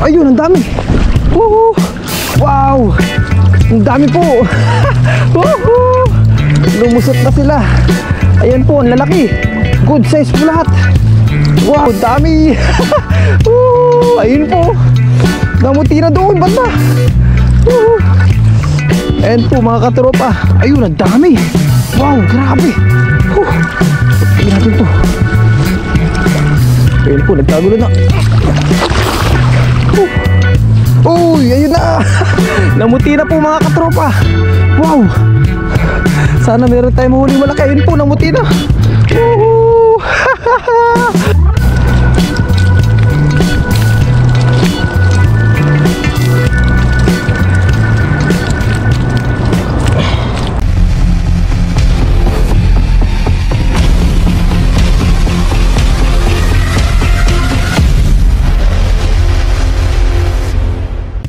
Ayun, ang dami. Woohoo! Wow! Ang dami po. Woohoo! Lumusot na sila. Ayan po, ang lalaki. Good size po lahat. Wow, dami. Ayun po. Namuti na doon, banda. Ayan po mga katropa. Ayun, ang dami. Wow, grabe. Tignan natin to. Ayun po, nagkagulo na. Uy, ayun na. Namuti na po mga katropa. Wow. Sana meron tayong mahuli malaki. Ayun po, namuti na. Woohoo.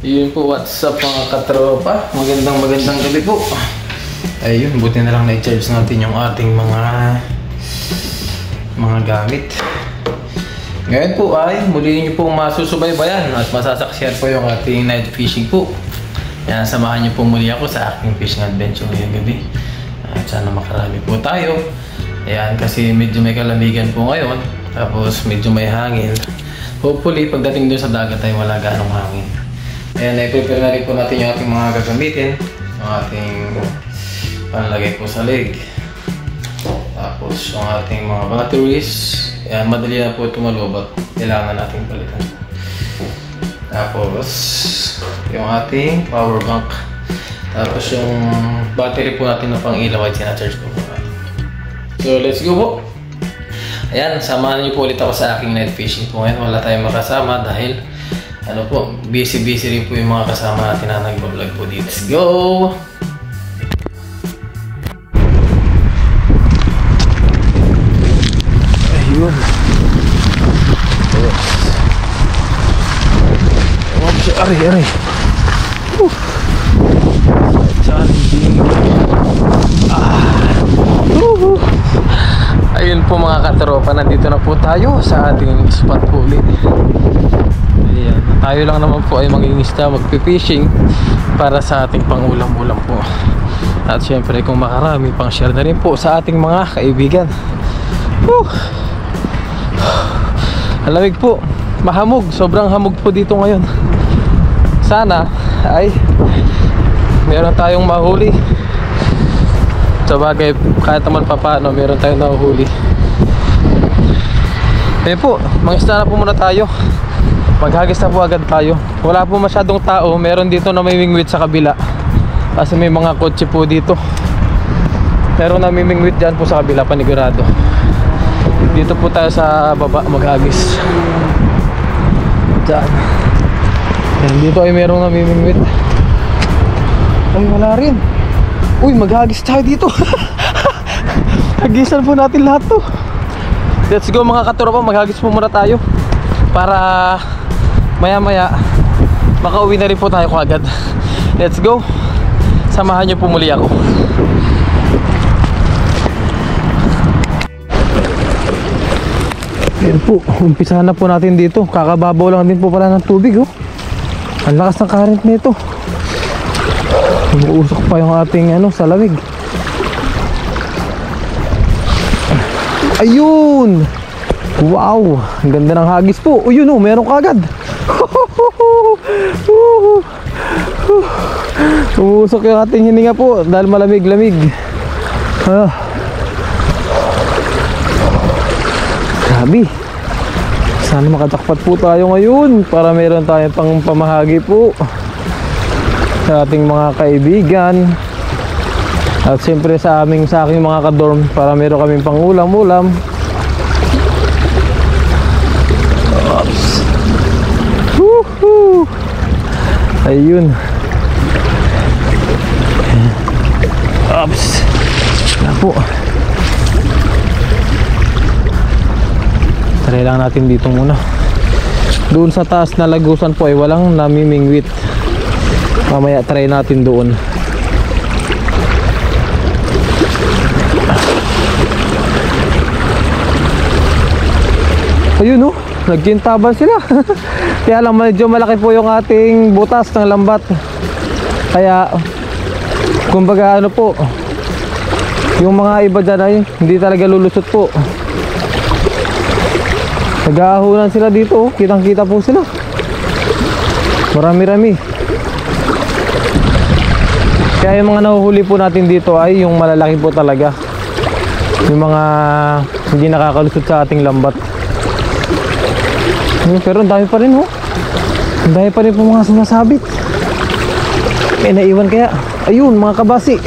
Yun po, what's up mga katropa? Magandang gabi po. Ayun, buti na lang na-charge natin yung ating mga gamit. Ngayon po ay muli nyo pong masusubaybayan at masasaksiyan po yung ating night fishing po. Yan, samahan nyo po muli ako sa aking fishing adventure ngayong gabi. At sana makarami po tayo. Ayan, kasi medyo may kalamigan po ngayon. Tapos medyo may hangin. Hopefully, pagdating doon sa dagat ay wala ganong hangin. Ayan, i-prepare na rin po natin yung ating mga gagamitin. Yung ating panlagay po sa leg. Tapos yung ating mga batteries. Ayan, madali na po ito malubak. Kailangan natin palitan. Tapos yung ating power bank. Tapos yung battery po natin na pang ilaw ay sinacharge po. So let's go po! Ayan, samahan niyo po ulit ako sa aking night fishing po ngayon. Wala tayong makasama dahil ano po, busy rin po yung mga kasama natin na nag-vlog po dito. Let's go! Ayun. Aray. Challenging. Ayun po mga katropa, nandito na po tayo sa ating spot po ulit. Ayan, tayo lang naman po ay mangingisda, magpipishing para sa ating pangulam-ulam po. At syempre kung makarami, pang share na rin po sa ating mga kaibigan. Alamig po, mahamog, sobrang hamog po dito ngayon. Sana ay meron tayong mahuli. Sa bagay, kahit naman papaano, meron tayong nahuhuli. Ayun po, mangisda na po muna tayo. Maghagis na po agad tayo. Wala po masyadong tao. Meron dito na may mingwit sa kabila kasi may mga kotse po dito. Meron na may mingwit dyan po sa kabila, panigurado. Dito po tayo sa baba maghagis. Dyan. Yan, dito ay meron na may mingwit. Ay, wala rin. Uy, maghagis tayo dito. Hagisan po natin lahat to. Let's go mga katropa, maghagis po muna tayo para maya makauwi na rin po tayo kagad. Let's go. Samahan nyo po muli ako. Yan po, umpisahan na po natin dito. Kakababaw lang din po pala ng tubig, oh. Ang lakas ng current nito. Umuusok pa yung ating sa lamig. Ayun! Wow! Ang ganda ng hagis po. O yun, meron kagad. Umusok yung ating hininga po dahil malamig-lamig. Grabe. Sana makajakpat po tayo ngayon para meron tayong pang pamahagi po sa ating mga kaibigan. At siyempre sa aking mga kadorm para meron kaming pang ulam-ulam. Oops. Woohoo! Ayun. Oops. Wala po. Try lang natin dito muna. Doon sa taas na lagusan po ay walang namimingwit. Mamaya try natin doon. Ayun, nagkintaban sila. Kaya lang medyo malaki po yung ating butas ng lambat. Kaya kumbaga ano po, yung mga iba dyan ay hindi talaga lulusot po. Nag-aahunan sila dito, kitang kita po sila. Marami-rami. Kaya yung mga nahuhuli po natin dito ay yung malalaki po talaga, yung mga hindi nakakalusot sa ating lambat. Pero ang dami pa rin, oh. Ang dami pa rin po mga sumasabit. May naiwan kaya. Ayun, mga kabasi.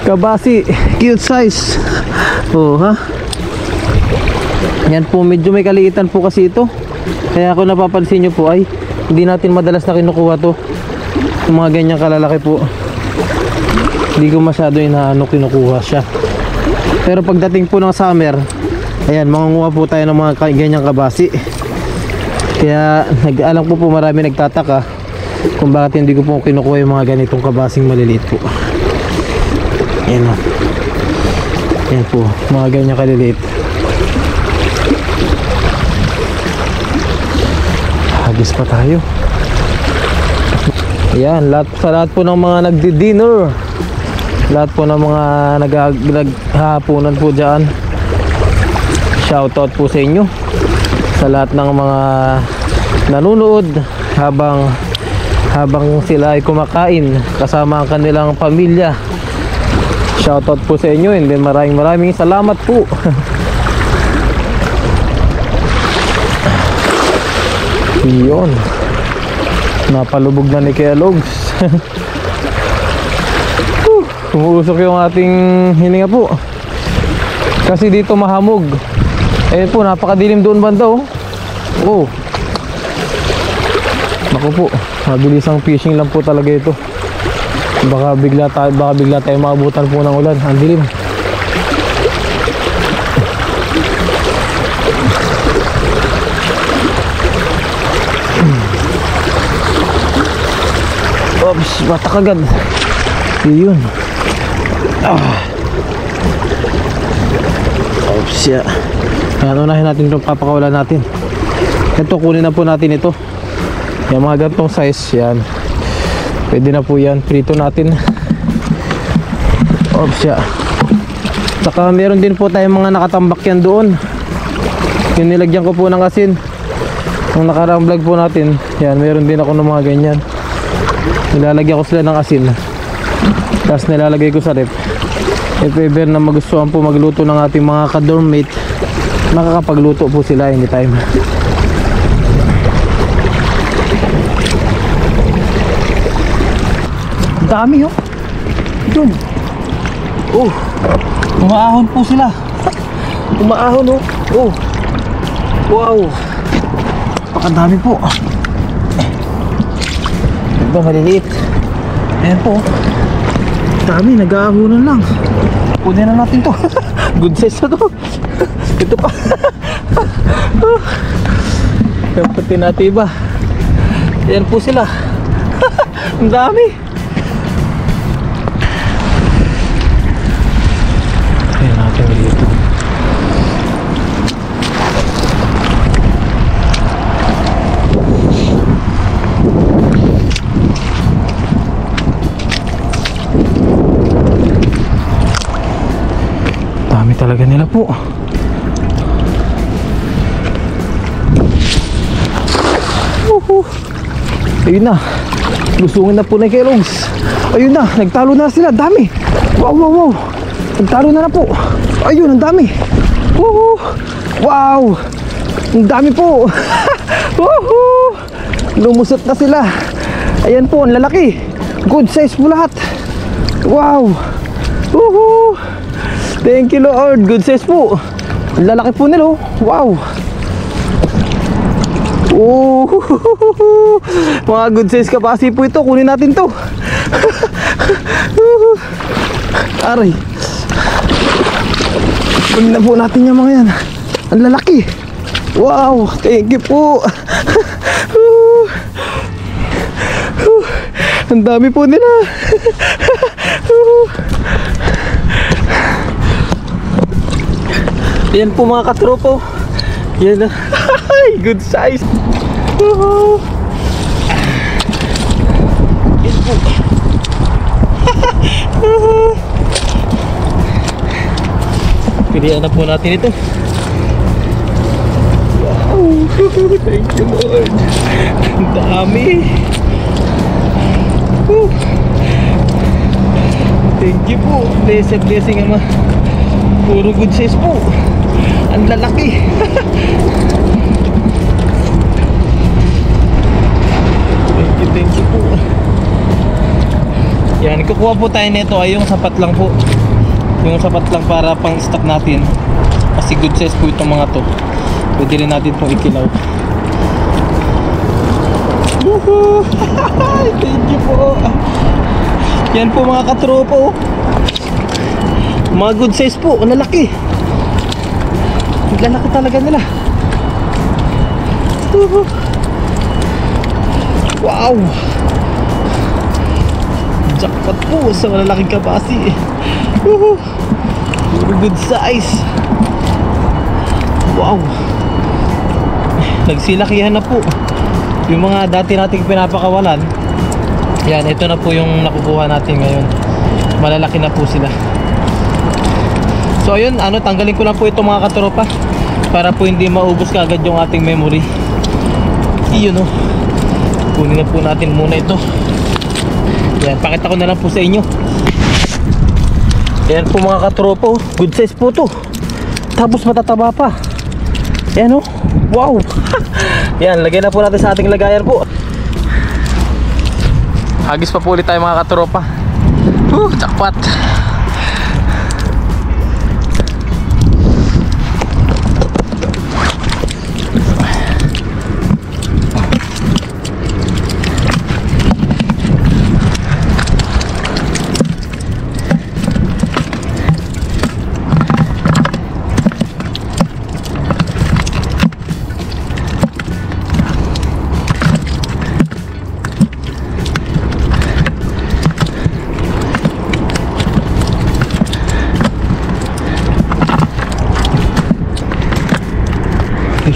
Kabasi, cute size. Oh, ha? Yan po, medyo may kaliitan po kasi ito. Kaya kung napapansin nyo po ay hindi natin madalas na kinukuha to. Yung mga ganyang kalalaki po, hindi ko masyado kinukuha siya. Pero pagdating po ng summer, ayan, mangunguha po tayo ng mga ganyang kabasi. Kaya alam ko po marami nagtataka kung bakit hindi ko po kinukuha yung mga ganitong kabasing maliliit po. Ayan o. Ayan po, mga ganyang kaliliit. Hagis pa tayo. Ayan, sa lahat po ng mga nagdi-dinner, lahat po ng mga naghahaponan po dyan, shoutout po sa inyo. Sa lahat ng mga nanonood habang sila ay kumakain kasama ang kanilang pamilya, shoutout po sa inyo, and then maraming salamat po. Yun, napalubog na ni Kuya Logs. Umuusok yung ating hininga po kasi dito mahamog. Ayun po, napakadilim doon banda, oh. Oh, naku po, mabilisang fishing lang po talaga ito. Baka bigla tayo maabutan po ng ulan. Ang dilim. Oops, batak agad. Yun. Oops, ya. Ayan, unahin natin itong papakawalan natin. Ito, kunin na po natin ito. Yung mga gantong size, yan. Pwede na po yan. Prito natin. Oops, ya. Saka meron din po tayong mga nakatambak yan doon. Yung nilagyan ko po ng asin. Yung nakaraang vlog po natin, yan, meron din ako ng mga ganyan. Nilalagyan ko sila ng asin, tapos nilalagay ko sa rep. If ever na magustuhan po magluto ng ating mga ka-dormmate, makakapagluto po sila anytime. Dami, oh. Yun. Oh, umaahon po sila. Umaahon, oh. Oh, wow, pakadami po. Ito maliliit. Ayan po, dami, nag-aahunan lang. Kunin na natin to. Good size na to. Ito pa. Yung pati natin iba. Ayan po sila. Ang dami. Ayan natin dito. Dami talaga nila po. Ayun na, lusungin na po na kay Logs. Ayun na, nagtalo na sila. Dami. Wow, wow, wow. Nagtalo na po. Ayun, ang dami. Woohoo. Wow, ang dami po. Woohoo. Lumusot na sila. Ayan po, ang lalaki. Good size po lahat. Wow. Woohoo. Thank you, Lord. Good size po. Ang lalaki po nila, oh. Wow. Oh, mga good size kapasi po ito. Kunin natin to. Aray. Kunin na po natin yung mga yan. Ang lalaki. Wow, thank you po. Ang dami po nila. Yan po mga katropo. Yan na. Good size. Woohoo! Yan po. Pilihan na po natin ito. Wow! Thank you, Lord. Ang dami. Woo! Thank you po. Blessing, Ama. Puro good size po. Ang lalaki. Thank you po. Yan, kukuha po tayo nito ay yung sapat lang po. Yung sapat lang para pang stock natin. Kasi good size po itong mga to. Pwede rin natin itong ikilaw. Woohoo! Thank you po. Yan po mga katropo. Mga good size po. Ang lalaki. Ang lalaki talaga nila. Woohoo! Wow! Jackpot po sa malalaking kabasi. Woohoo! Puro good size. Wow! Nagsilakihan na po yung mga dati nating pinapakawalan. Yan, ito na po yung nakukuha natin ngayon. Malalaki na po sila. So ayun, tanggalin ko lang po itong mga katropa para po hindi maubos kaagad yung ating memory. Iyon, kunin na po natin muna ito. Yan, pakita ko na lang po sa inyo. Yan po mga katropa, good size po to. Tapos matataba pa. Yan wow. Yan, lagay na po natin sa ating lagayan po. Hagis pa po ulit tayo mga katropa. Jackpot.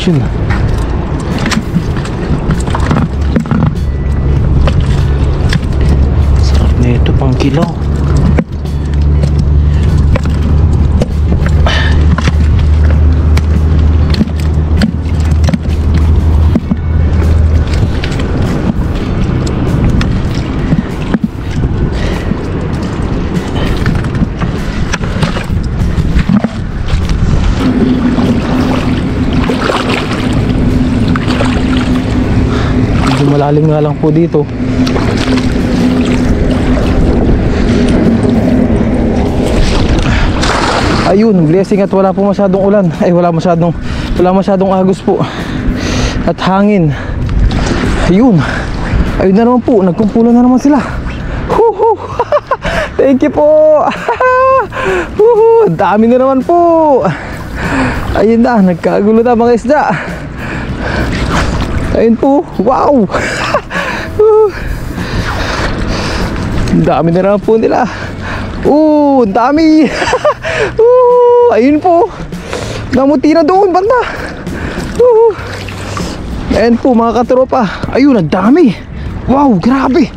Yun. Sarap na ito pang kilo. Malalim nga lang po dito. Ayun, blessing at wala po masyadong ulan. Ay, wala masyadong agos po. At hangin. Ayun. Ayun na naman po, nagkumpulan na naman sila. Woohoo! Thank you po. Woohoo! Dami na naman po. Ayun na, nagkagulo na mga isda. Ayun po, wow! Dami na naman po nila. Dami! Ayun po, namuti na doon banda. Ayun po mga katropa. Ayun, ang dami. Wow, grabe.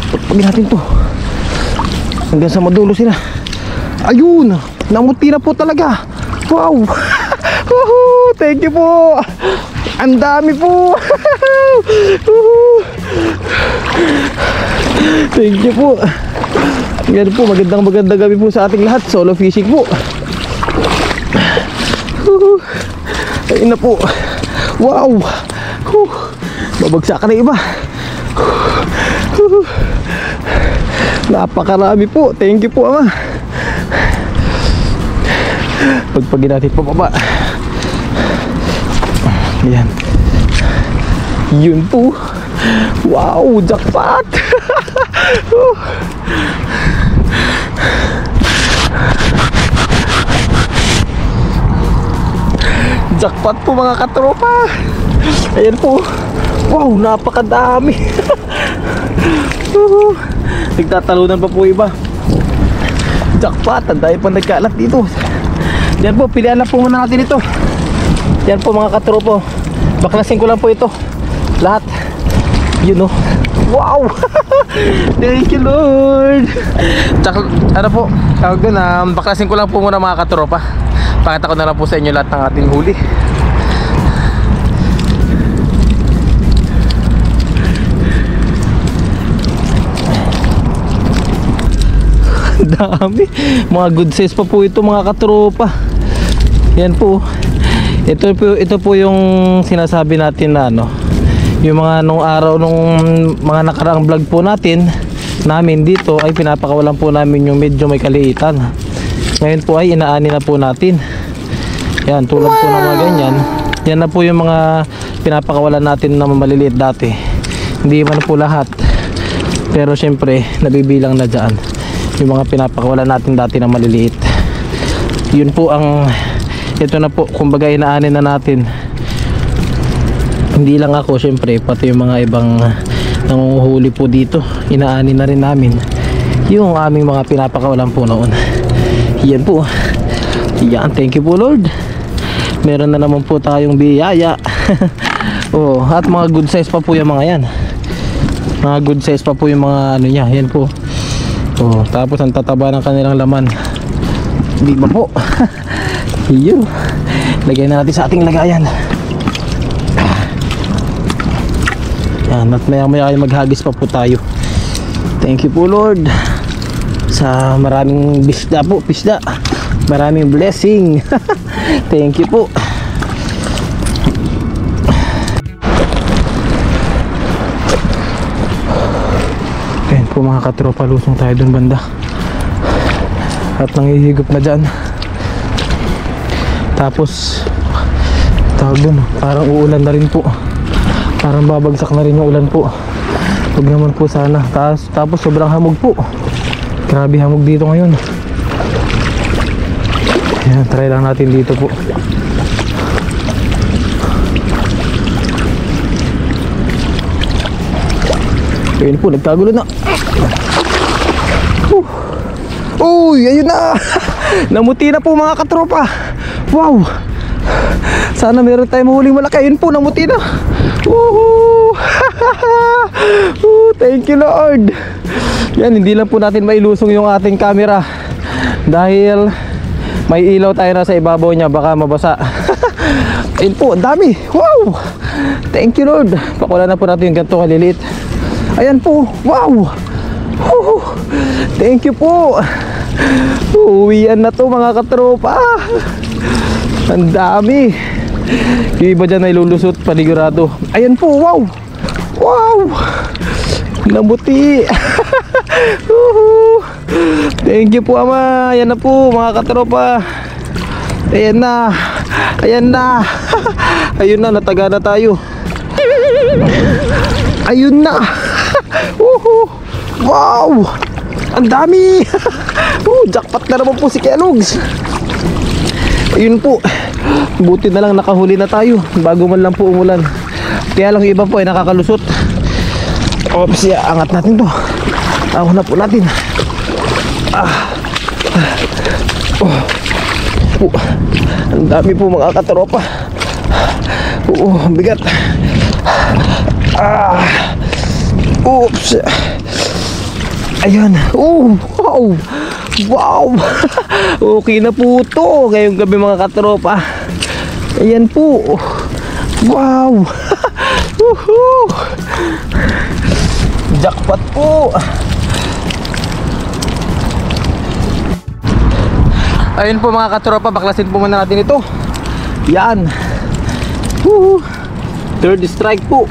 Pagpagin natin to hanggang sa madulo sila. Ayun, namuti na po talaga. Wow. Thank you po. Ang dami po. Thank you po. Yan po, magandang gabi po sa ating lahat. Solo fishing po. Ayun na po. Wow. Babagsak na iba. Napakarami po. Thank you po, Ama. Pagpagin natin pababa. Yan. Yun po. Wow, jackpot. Jackpot po mga katropa. Ayan po. Wow, napakadami. Nagtatalunan pa po iba. Jackpot, ang dahil pa nagkalat dito. Yan po, pilihan na po muna natin ito. Yan po mga katropo. Baklasin ko lang po ito. Lahat. Yun o. Wow! Thank you Lord. Tsaka, ano po, tawag doon, baklasin ko lang po muna mga katropa. Pakita ko na lang po sa inyo lahat ng ating huli. Dami. Mga good size pa po ito mga katropa. Yan po. Ito po yung sinasabi natin na ano, yung mga nung araw nung mga nakaraang vlog po namin dito ay pinapakawalan po namin yung medyo may kaliitan. Ngayon po ay inaani na po natin. Yan, tulad po ng mga ganyan. Yan na po yung mga pinapakawalan natin na maliliit dati. Hindi man po lahat, pero syempre nabibilang na dyan yung mga pinapakawalan natin dati na maliliit. Yun po ang, ito na po, kumbaga inaani na natin. Hindi lang ako, syempre pati yung mga ibang nanguhuli po dito, inaani na rin namin yung aming mga pinapakawalan po noon. Yan po. Yan, thank you po Lord. Meron na naman po tayong biyaya. Oh, at mga good size pa po yung mga yan. Mga good size pa po yung mga ano niya. Yan po. Oh, tapos ang tataba ng kanilang laman. Di ba po? Iyo. Lagyan na natin sa ating lagayan. Yan, at maya ay maghagis pa po tayo. Thank you po Lord sa maraming pisda. Maraming blessing. Thank you po. Ayan po mga katropa, lusong tayo dun banda. At nangihigop na dyan. Tapos tawag dun, parang uulan na rin po. Parang babagsak na rin yung ulan po. Huwag naman po sana. Tapos sobrang hamog po. Grabe hamog dito ngayon. Ayan, try lang natin dito po. Ayan po, nagkagulo na. Uy, ayun na. Namuti na po mga katropa. Wow. Sana meron tayong mahuling malaki. Ayun po, namuti na. Woohoo. Thank you Lord. Yan, hindi lang po natin mailusong yung ating camera dahil may ilaw tayo na sa ibabaw niya, baka mabasa. Ayun po, ang dami. Wow. Thank you Lord. Pakulan na po natin yung ganito kaliliit. Ayan po. Wow. Thank you po. Uwian na to mga katropa. Ang dami. Yung iba dyan ay lulusot panigurado. Ayan po. Wow. Wow. Namuti. Thank you po Ama. Ayan na po mga katropa. Ayan na. Ayan na. Ayun na, nataga na tayo. Ayun na. Wow. Ang dami. Jackpot na naman po si Kellogg's. Ayun po. Buti na lang nakahuli na tayo bago man lang po umulan. Kaya lang iba po ay nakakalusot. Oops, angat natin to. Ako na po natin. Ang dami po mga katropa. Bigat. Oops. Ayan. Wow. Wow. Okay na po to ngayong gabi mga katropa. Ayan po. Wow. Jackpot po. Ayun po mga katropa, baklasin po muna natin ito. Yan. Third strike po.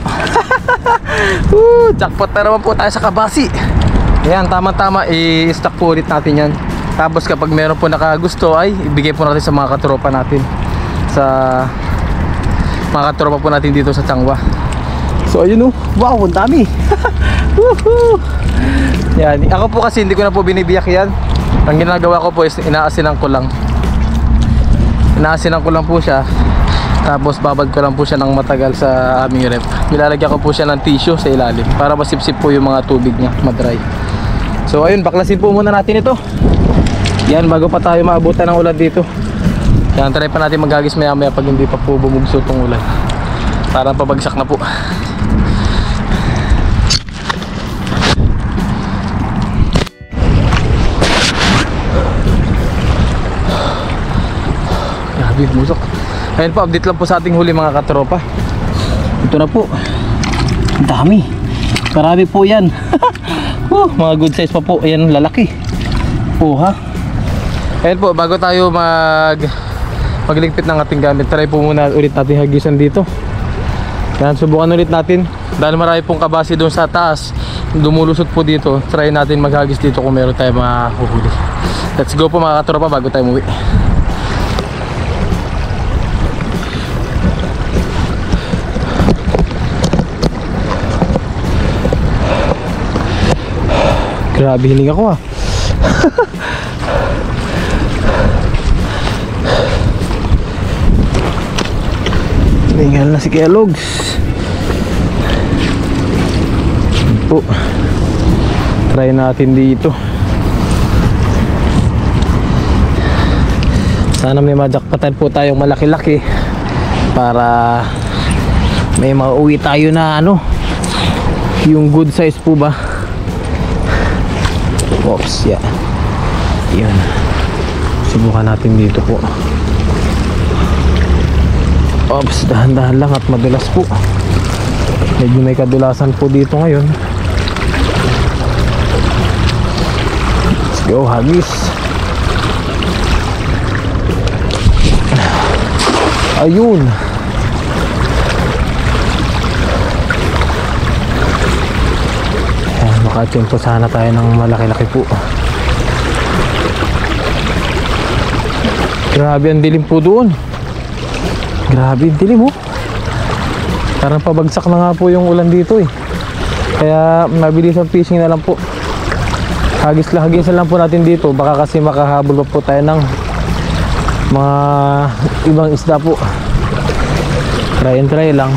Jackpot na naman po tayo sa kabasi. Ayan, tama-tama i-stock po ulit natin yan. Tapos kapag meron po nakagusto ay ibigay po natin sa mga katropa natin, sa mga katropa po natin dito sa Changwa. So ayun o. Wow, ang dami. Yan, ako po kasi hindi ko na po binibiyak yan. Ang ginagawa ko po is inaasinan ko lang. Inaasinan ko lang po siya. Tapos babad ko lang po siya ng matagal sa aming rep. Nilalagyan ko po siya ng tissue sa ilalim para masipsip po yung mga tubig niya, madry. So ayun, baklasin po muna natin ito. Yan, bago pa tayo maabutan ng ulan dito. Kaya try pa natin maghagis maya maya pag hindi pa po bumugso itong ulan. Para pabagsak na po. Grabe, musok. Ayun po, update lang po sa ating huli mga katropa. Ito na po. Ang dami. Marami po yan. Mga good size pa po. Ayan, lalaki. Ha? Ayun po, bago tayo magligpit ng ating gamit, try po muna ulit natin hagisan dito. Yan, subukan ulit natin. Dahil marami pong kabasi doon sa taas, dumulusot po dito. Try natin maghagis dito kung meron tayo mahuhuli. Let's go po mga katropa bago tayo umuwi. Grabe, hiling ako Hiningal na si Kuya Logs. Po, try natin dito. Sana may majakpatan po tayong malaki-laki para may mauwi tayo na yung good size po ba. Oops, yeah. Yun. Subukan natin dito po. Oops, dahan-dahan lang at madulas po. Medyo may kadulasan po dito ngayon. Let's go, hagis. Ayun. Makatiyong po sana tayo ng malaki-laki po. Grabe ang dilim po doon. Grabe ang dilim Parang pabagsak na nga po yung ulan dito Kaya mabilis ang fishing na lang po. Hagisan lang po natin dito. Baka kasi makahabol pa po tayo ng mga ibang isda po. Try and try lang.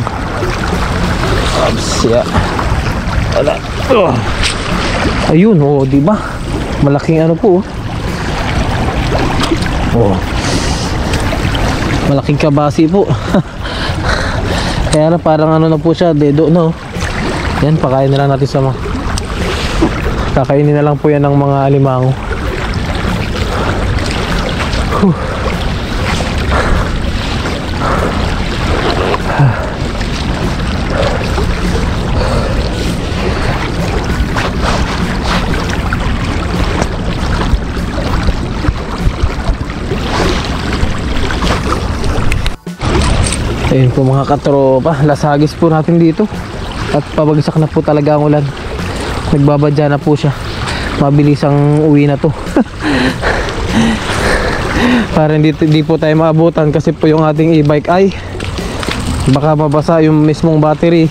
Oops, yeah. Wala. Ayun, diba? Malaking po. Malaking kabasi po. Kaya na parang na po siya, dedo Yan, pakain na lang natin sa kakainin na lang po yan ng mga alimango. Ayun po mga katropa, lasagis po natin dito. At pabagsak na po talaga ang ulan. Nagbabadya na po siya. Mabilis ang uwi na to. Para hindi po tayo maabutan kasi po yung ating e-bike ay baka mabasa yung mismong battery.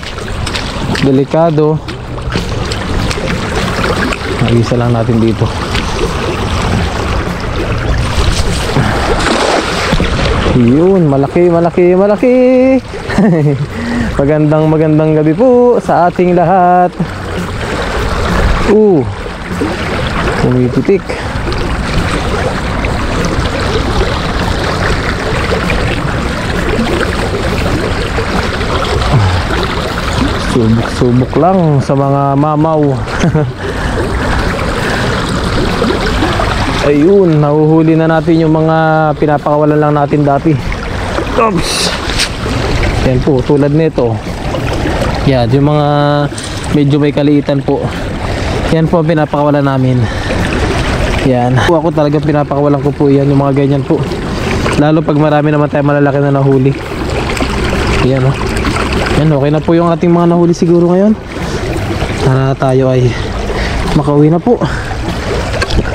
Delikado. Mag-isa lang natin dito. Yun, malaki. Magandang gabi po sa ating lahat. Pumipitik. Subok lang sa mga mamaw. Ayun, nahuhuli na natin yung mga pinapakawalan lang natin dati. Oops. Yan po, tulad nito. Yan, yung mga medyo may kaliitan po. Yan po ang pinapakawalan namin. Yan. Ako talaga pinapakawalan ko po yan, yung mga ganyan po. Lalo pag marami naman tayo malalaki na nahuli. Yan Yan, okay na po yung ating mga nahuli siguro ngayon. Para tayo ay makauwi na po.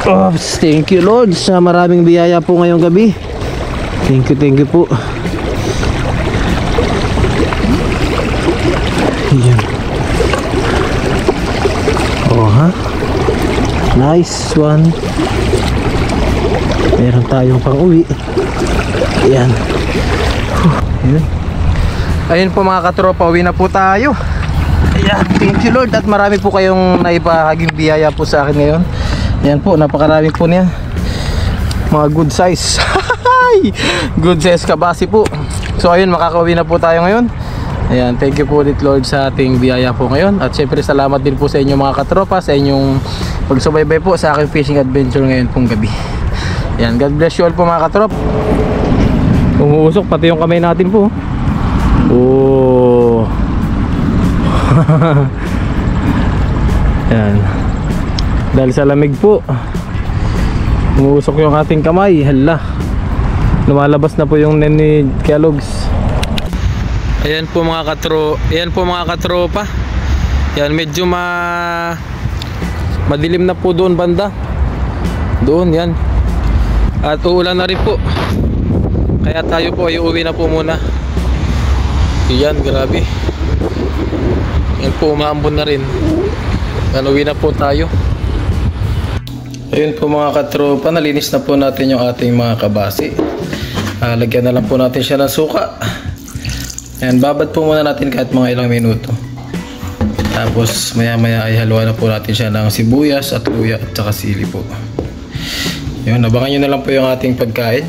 Oops, thank you Lord sa maraming biyaya po ngayong gabi. Thank you po. Ayan. Nice one. Meron tayong pang uwi. Ayan. Ayan. Ayun po mga katropa, uwi na po tayo. Ayan, thank you Lord. At marami po kayong naibahaging biyaya po sa akin ngayon. Yan po, napakarami po niya. Mga good size. Good size kabasi po. So ayun, makakauwi na po tayo ngayon. Ayan, thank you po ulit Lord sa ating biyaya po ngayon. At syempre salamat din po sa inyong mga katropa, sa inyong pagsubaybay po sa aking fishing adventure ngayon pong gabi. Ayan, God bless you all po mga katrop. Umuusok pati yung kamay natin po. Oh. Ayan. Dahil sa lamig po, umuusok yung ating kamay. Hala, lumalabas na po yung nen ni Kellogg's. Ayan po mga katropa. Yan, medyo madilim na po doon banda. Doon yan. At uulan na rin po. Kaya tayo po ay uuwi na po muna. Yan, grabe. Yan po, umaambon na rin. Uwi na po tayo. Ayun po mga katropa, nalinis na po natin yung ating mga kabasi. Lagyan na lang po natin siya ng suka. Ayan, babad po muna natin kahit mga ilang minuto. Tapos maya maya ay haluan na po natin siya ng sibuyas at luya at saka sili po. Yun, abangan nyo na lang po yung ating pagkain.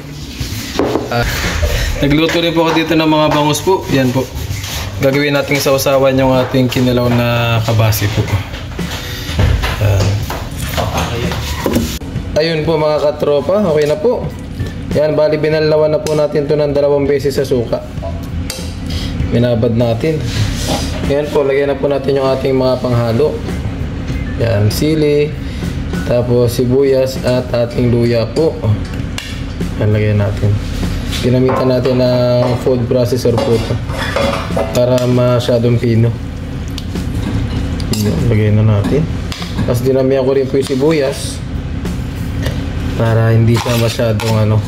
Nagluto rin po ako dito ng mga bangus po. Yan po, gagawin natin sausawan yung ating kinilaw na kabasi po. Ayun po mga katropa, okay na po. Yan, bali binalawan na po natin to ng 2 beses sa suka. Binabad natin. Yan po, lagyan na po natin yung ating mga panghalo. Yan, sili, tapos sibuyas at ating luya po. Yan, lagyan natin. Ginamitan natin ng food processor po ito para masyadong pino. Yan, lagyan na natin. Tapos dinamihan ko rin po yung sibuyas para hindi siya masyadong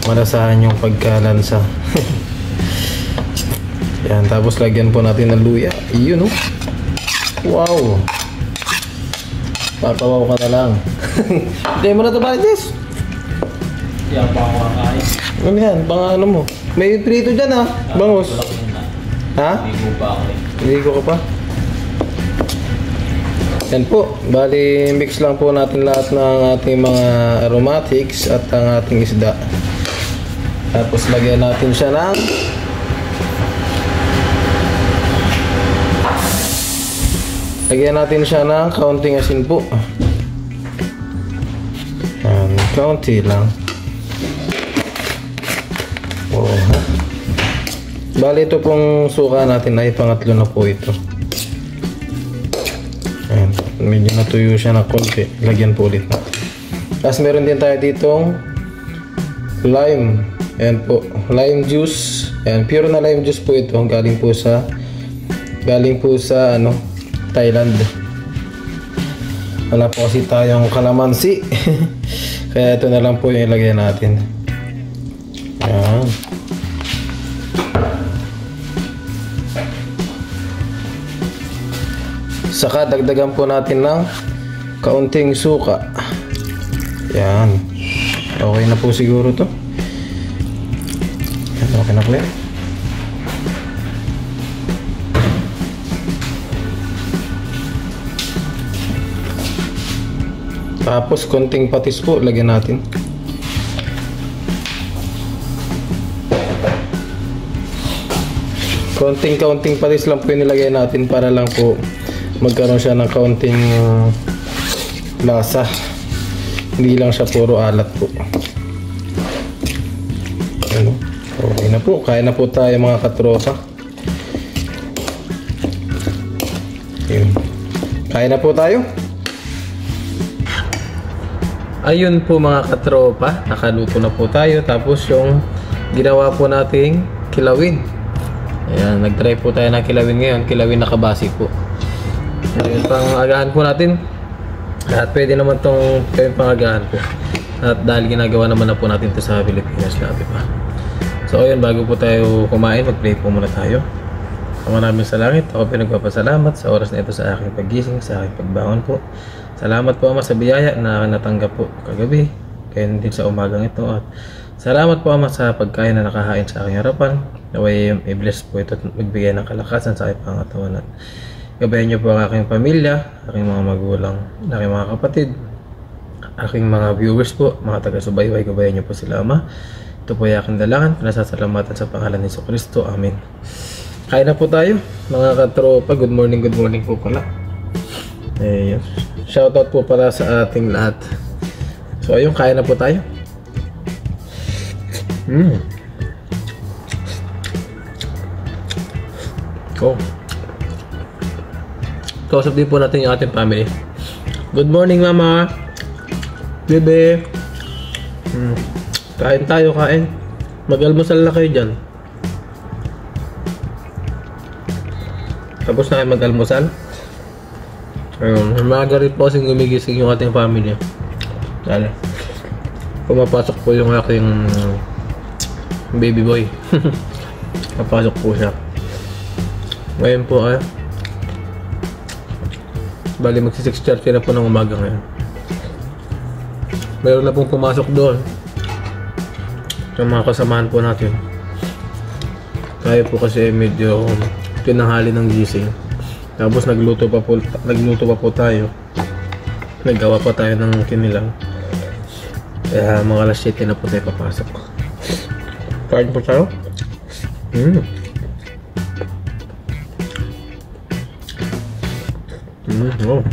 malasahan yung pagkalansa. Yan, tapos lagyan po natin ng luya. Iyon, oh. Wow. Papawaw ka na lang. Hindi mo na ito ba, Jess? Yan, baka kaya. Ano yan? Baka ano mo? May prito dyan, ha? Bangus. Ha? Ligo pa ako eh. Ligo ka pa? Yan po. Bali, mix lang po natin lahat ng ating mga aromatics at ang ating isda. Tapos lagyan natin siya ng kaunting asin po. Yan, kaunti lang. Oh, ha? Bali, ito pong suka natin ay pangatlo na po ito. Ayan, medyo natuyo siya na konti. Lagyan po ulit natin. Tapos meron din tayo ditong lime. Ayan po, lime juice. Ayan, pure na lime juice po ito. Galing po sa Thailand. Wala po kasi tayong kalamansi. Kaya ito na lang po yung ilagay natin. Ayan. Saka dagdagan po natin ng kaunting suka. Yan. Okay na po siguro to. Yan, okay na po yan. Tapos konting patis po lagyan natin. Kaunting patis lang po yung nilagay natin para lang po magkaroon siya ng kaunting lasa. Hindi lang siya puro alat po. Ano? Okay na po. Kaya na po tayo mga katropa. Ayun. Kaya na po tayo. Ayun po mga katropa, nakaluto na po tayo. Tapos yung ginawa po nating kilawin. Ayan, nag-try po tayo ng kilawin ngayon. Kilawin na kabasi po. Ayun, pang-agahan po natin. At pwede naman itong pang-agahan po. At dahil ginagawa naman na po natin ito sa Pilipinas natin pa. So ayun, bago po tayo kumain, mag-play po muna tayo. Maraming salamat. Ako pinagpapasalamat sa oras na ito sa aking paggising, sa aking pagbangon po. Salamat po Ama sa biyaya na natanggap po kagabi, kaya din sa umagang ito. At salamat po Ama sa pagkain na nakahain sa aking harapan. Naway i-bless po ito at magbigay ng kalakasan sa aking pangatawan. At gabayan niyo po ang aking pamilya, aking mga magulang, aking mga kapatid, aking mga viewers po, mga taga-subaybay. Gabayan niyo po sila Ama. Ito po ay aking dalangin, pinasasalamatan sa pangalan ni Jesucristo. Amen. Kain na po tayo, mga katropa. Good morning po pala. Ayun. Shoutout po pala sa ating lahat. So ayun, kain na po tayo. Oh. Kausap din po natin yung ating family. Good morning, Mama. Bebe. Kain tayo, kain. Mag-almusal na kayo dyan. Tapos na kayo mag-almusal. Ayun, maaga rin po kasing gumigising yung ating family. Dali. Pumapasok po yung aking baby boy. Papasok po siya. Ngayon po bali magsi 6:30 na po ng umaga ngayon. Meron na pong pumasok doon yung mga kasamahan po natin. Tayo po kasi medyo tinanghali ng gising. Tapos nagluto pa po tayo. Naggawa pa tayo ng kinilaw. Kaya mga alas 7 na po tayo papasok. Kain po tayo. Oh.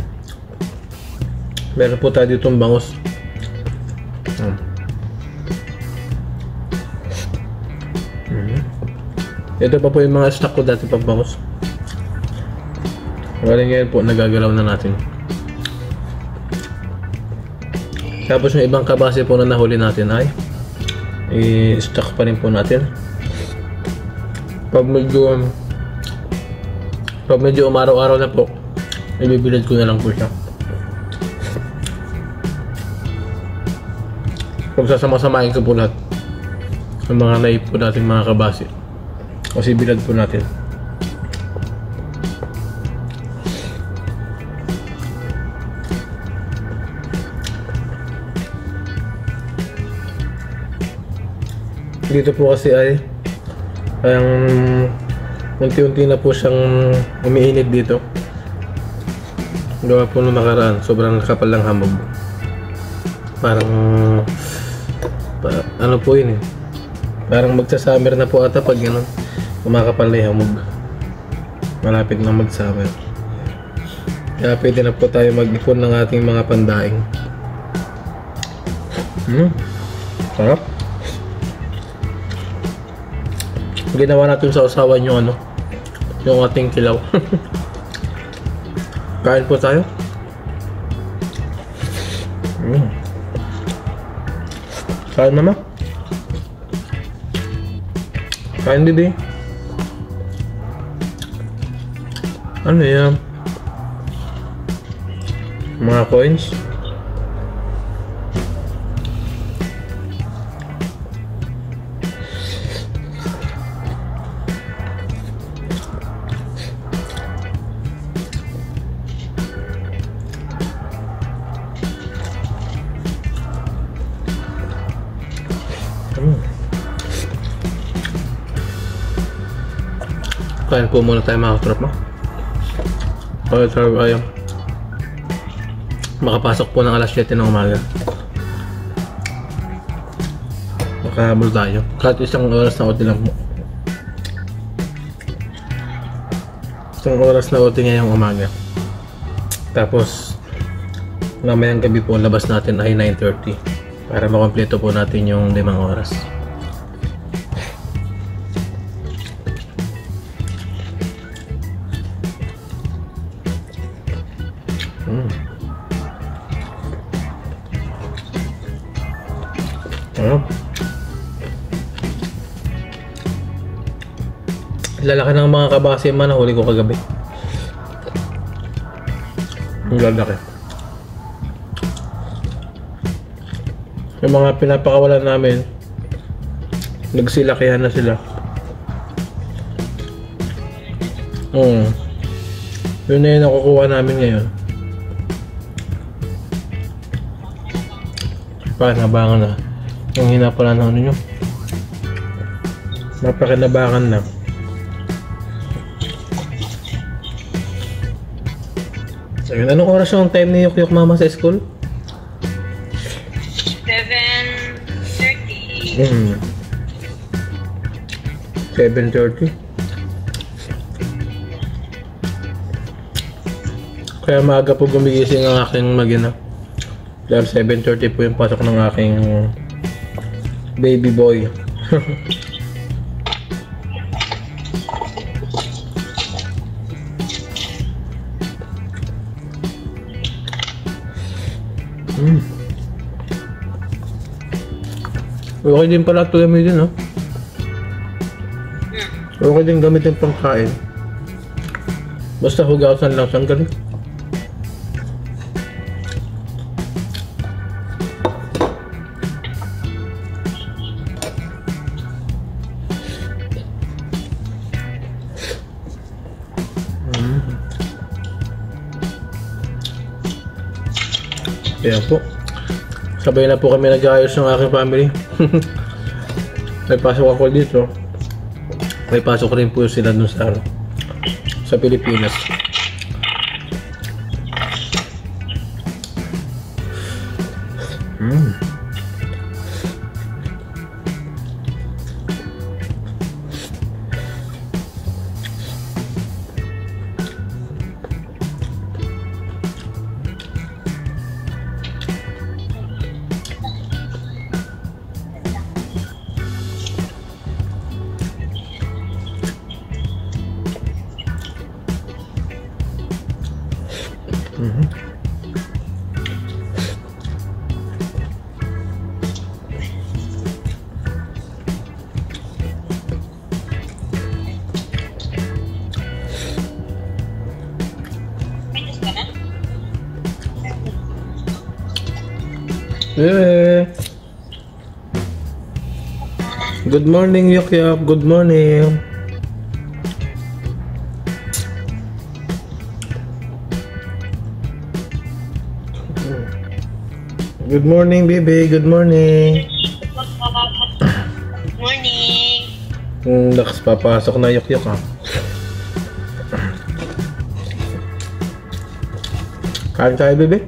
Meron po tayo ditong bangus. Ito pa po yung mga stock ko dati pang bangus. Ngayon po nagagalaw na natin. Tapos yung ibang kabase po na nahuli natin ay i-stock pa rin po natin. Pag medyo umaraw-araw na po, ibibilad ko na lang po siya. Pag sasama-samain ko po lahat ng mga naip po natin mga kabase, kasi bilad po natin. Dito po kasi ay unti-unti na po siyang umiinit dito. Gawa po nung nakaraan, sobrang kapal ng hamog. Parang ano po yun parang magsa-summer na po ata pag gano'n. Kumakapal na yung hamog. Malapit na mag-summer. Kaya pwede na po tayo mag-ipon ng ating mga pandaing. Sarap. Ginawa natin sa usawan yung yung ating kilaw. Kain po tayo. Kain, Mama. Kain, Bibi. Ano yan? Mga coins. Kain po muna tayo mga katrop mo. Okay, so ayun. Makapasok po ng alas 7 ng umaga. Makahabol tayo. Kahit isang oras na OT lang po. Isang oras na OT ngayong umaga. Tapos mamayang gabi po labas natin ay 9:30 para makompleto po natin yung 5 oras. Lalaki ng mga kabase man nahuli ko kagabi. Ang lalaki. Yung mga pinapakawalan namin, nagsilakihan na sila. Yun na yung nakukuha namin ngayon. Napakinabangan na. Yung hina pala ng ano nyo. Napakinabangan na. So yun, anong oras yung time ni Yukyuk Mama sa school? 7:30. 7:30. Kaya maaga po gumigising ang aking mag-ina. Dahil 7:30 po yung pasok ng aking baby boy. Okay din pala ito gamitin, no? Okay din gamitin pangkain. Basta hugasan lang siyang galing. Kaya po, sabay na po kami nag-ayos ng aking family. May pasok ako dito. May pasok rin po sila dun sa Pilipinas. Good morning, Yukyap. Good morning. Good morning, baby. Good morning. Good morning. Lakas papasok na Yukyap, ha. Kain tayo, baby.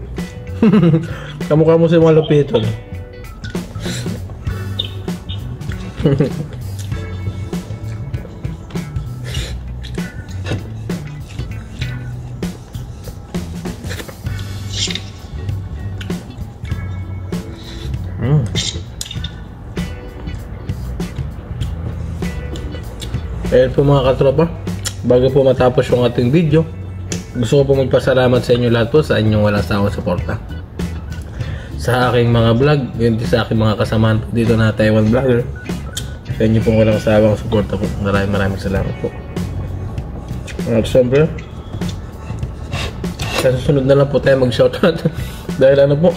Kamukha mo si mga lupiton. Ayan po mga katropa, bago po matapos yung ating video, gusto ko po magpasalamat sa inyo lahat po sa inyong walang sawang suporta sa aking mga vlog, yun din sa aking mga kasamahan po dito na Taiwan Vlogger. Sa inyo pong walang sawang suporta po, maraming salamat po. At syempre, sa susunod na lang po tayo mag-shoutout. Dahil ano po,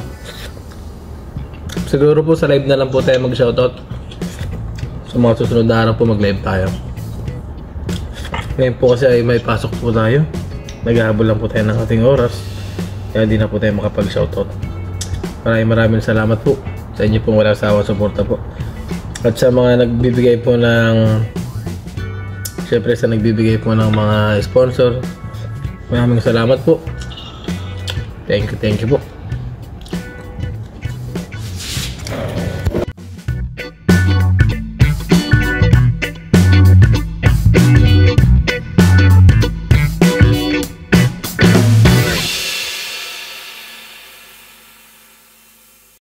siguro po sa live na lang po tayo mag-shoutout. Sa mga susunod na araw po mag-live tayo. Ngayon po kasi ay may pasok po tayo. Naghahabol lang po tayo ng ating oras. Kaya hindi na po tayo makapag-shoutout. Maraming salamat po sa inyo pong walang sawang suporta po. At sa mga nagbibigay po ng, syempre sa nagbibigay po ng mga sponsor, maraming salamat po. Thank you po.